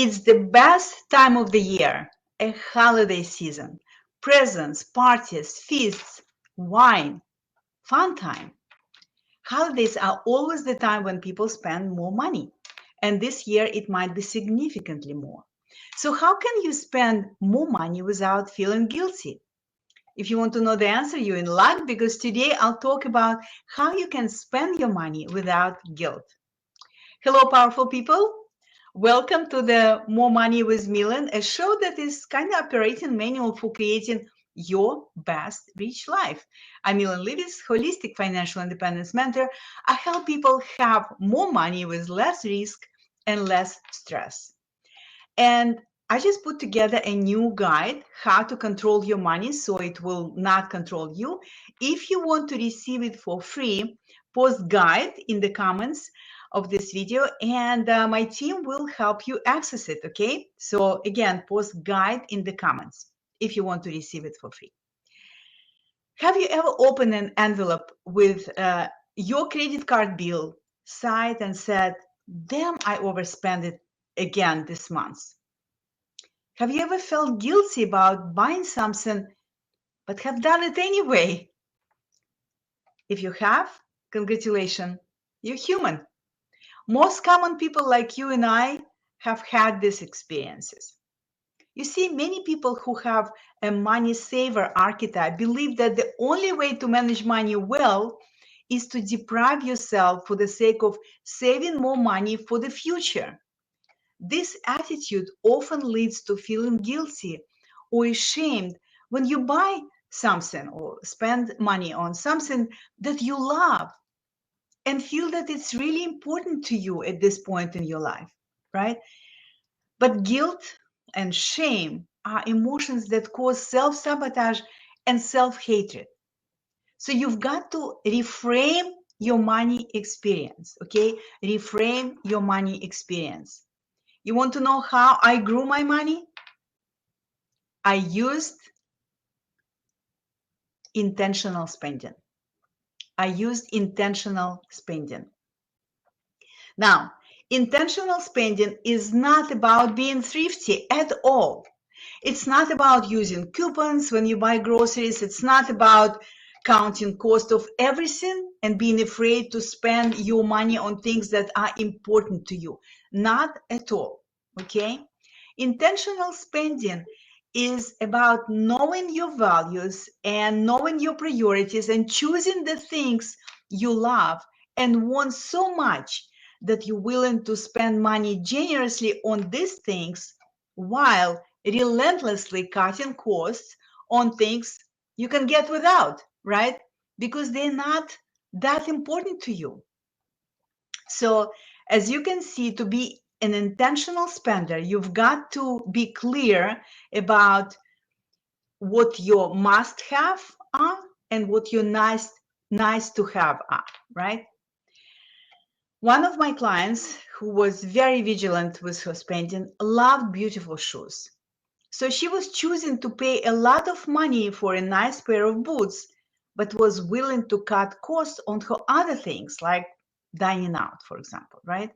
It's the best time of the year, a holiday season, presents, parties, feasts, wine, fun time. Holidays are always the time when people spend more money. And this year it might be significantly more. So how can you spend more money without feeling guilty? If you want to know the answer, you're in luck, because today I'll talk about how you can spend your money without guilt. Hello, powerful people. Welcome to the More Money with Millen, a show that is kind of operating manual for creating your best rich life. I'm Millen Livis, holistic financial independence mentor. I help people have more money with less risk and less stress. And I just put together a new guide, how to control your money so it will not control you. If you want to receive it for free, post guide in the comments of this video, and my team will help you access it, okay? So again, post guide in the comments if you want to receive it for free. Have you ever opened an envelope with your credit card bill, sighed and said, damn, I overspent it again this month? Have you ever felt guilty about buying something but have done it anyway? If you have, congratulations, you're human. Most common people like you and I have had these experiences. You see, many people who have a money saver archetype believe that the only way to manage money well is to deprive yourself for the sake of saving more money for the future. This attitude often leads to feeling guilty or ashamed when you buy something or spend money on something that you love and feel that it's really important to you at this point in your life, right? But guilt and shame are emotions that cause self-sabotage and self-hatred. So you've got to reframe your money experience, okay? Reframe your money experience. You want to know how I grew my money? I used intentional spending. I used intentional spending. Now, intentional spending is not about being thrifty at all. It's not about using coupons when you buy groceries. It's not about counting cost of everything and being afraid to spend your money on things that are important to you. Not at all, okay? Intentional spending is about knowing your values and knowing your priorities and choosing the things you love and want so much that you're willing to spend money generously on these things while relentlessly cutting costs on things you can get without, right? Because they're not that important to you. So as you can see, to be an intentional spender, you've got to be clear about what your must-have are and what your nice to have are, right? One of my clients who was very vigilant with her spending loved beautiful shoes. So she was choosing to pay a lot of money for a nice pair of boots, but was willing to cut costs on her other things like dining out, for example, right?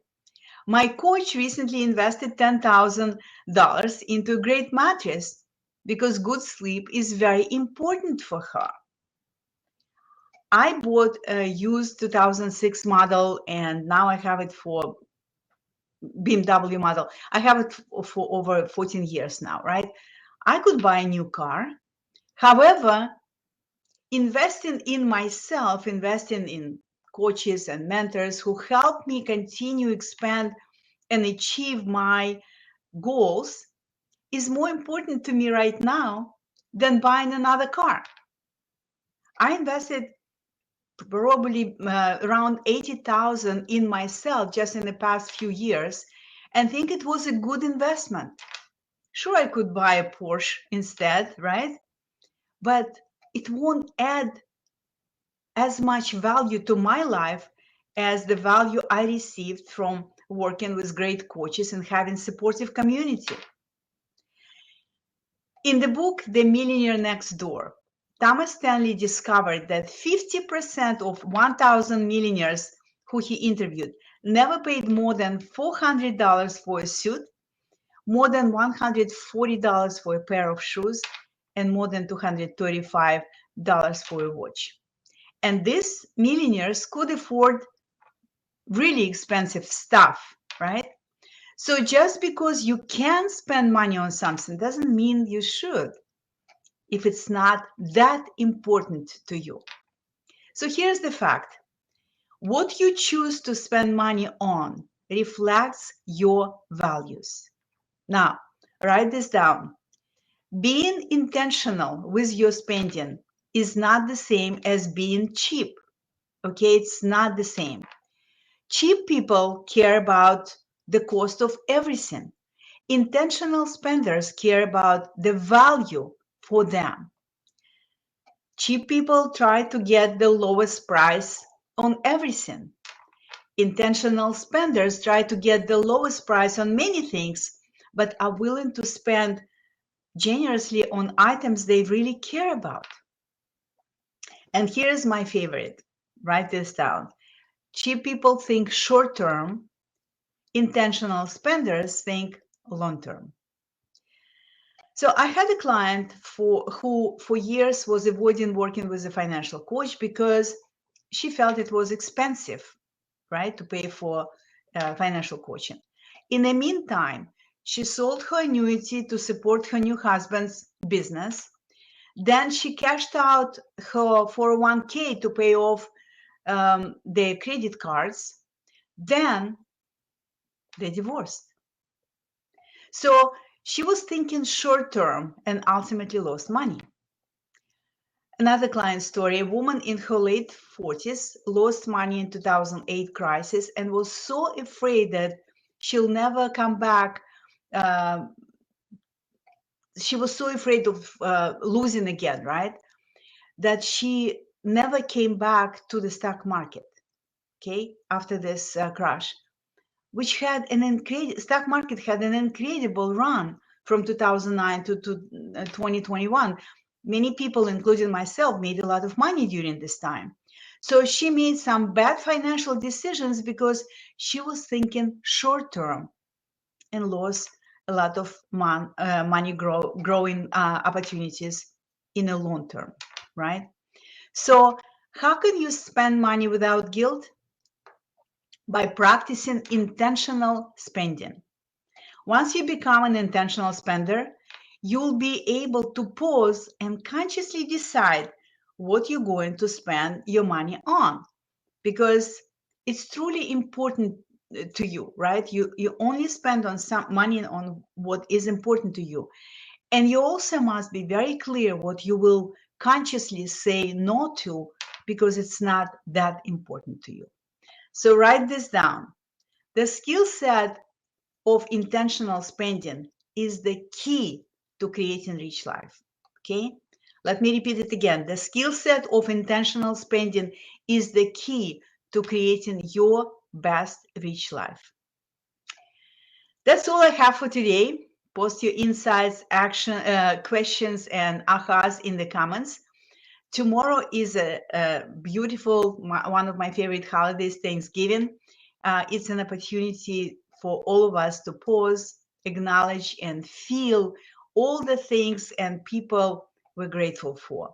My coach recently invested $10,000 into a great mattress because good sleep is very important for her. I bought a used 2006 model and now I have it for BMW model. I have it for over 14 years now, right? I could buy a new car. However, investing in myself, investing in coaches and mentors who help me continue, expand, and achieve my goals is more important to me right now than buying another car. I invested probably around 80,000 in myself just in the past few years and think it was a good investment. Sure, I could buy a Porsche instead, right? But it won't add as much value to my life as the value I received from working with great coaches and having supportive community. In the book, The Millionaire Next Door, Thomas Stanley discovered that 50% of 1,000 millionaires who he interviewed never paid more than $400 for a suit more than $140 for a pair of shoes, and more than $235 for a watch. And these millionaires could afford really expensive stuff, right? So just because you can spend money on something doesn't mean you should, if it's not that important to you. So here's the fact. What you choose to spend money on reflects your values. Now, write this down. Being intentional with your spending is not the same as being cheap. Okay, it's not the same. Cheap people care about the cost of everything. Intentional spenders care about the value for them. Cheap people try to get the lowest price on everything. Intentional spenders try to get the lowest price on many things, but are willing to spend generously on items they really care about. And here's my favorite. Write this down. Cheap people think short term. Intentional spenders think long term. So I had a client who for years was avoiding working with a financial coach because she felt it was expensive, right, to pay for financial coaching. In the meantime, she sold her annuity to support her new husband's business. Then she cashed out her 401k to pay off their credit cards. Then they divorced. So she was thinking short term and ultimately lost money. Another client story, a woman in her late 40s lost money in 2008 crisis and was so afraid that she'll never come back. She was so afraid of losing again, right? That she never came back to the stock market, okay, after this crash, which had an incredible, stock market had an incredible run from 2009 to 2021. Many people, including myself, made a lot of money during this time. So she made some bad financial decisions because she was thinking short term and lost a lot of money growing opportunities in the long term, right? So how can you spend money without guilt? By practicing intentional spending. Once you become an intentional spender, you'll be able to pause and consciously decide what you're going to spend your money on, because it's truly important to you, right? You only spend on some money on what is important to you. And you also must be very clear what you will consciously say no to, because it's not that important to you. So write this down. The skill set of intentional spending is the key to creating rich life. Okay, let me repeat it again. The skill set of intentional spending is the key to creating your best rich life. That's all I have for today. Post your insights, action, questions, and ahas in the comments. Tomorrow is a beautiful, one of my favorite holidays, Thanksgiving. It's an opportunity for all of us to pause, acknowledge, and feel all the things and people we're grateful for.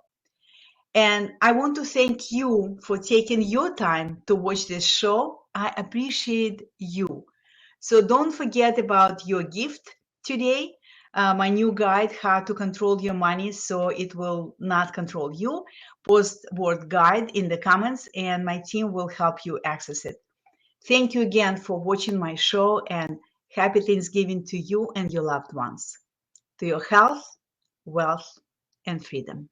And I want to thank you for taking your time to watch this show. I appreciate you. So don't forget about your gift today. My new guide, How to Control Your Money So It Will Not Control You. Post word guide in the comments and my team will help you access it. Thank you again for watching my show, and happy Thanksgiving to you and your loved ones. To your health, wealth, and freedom.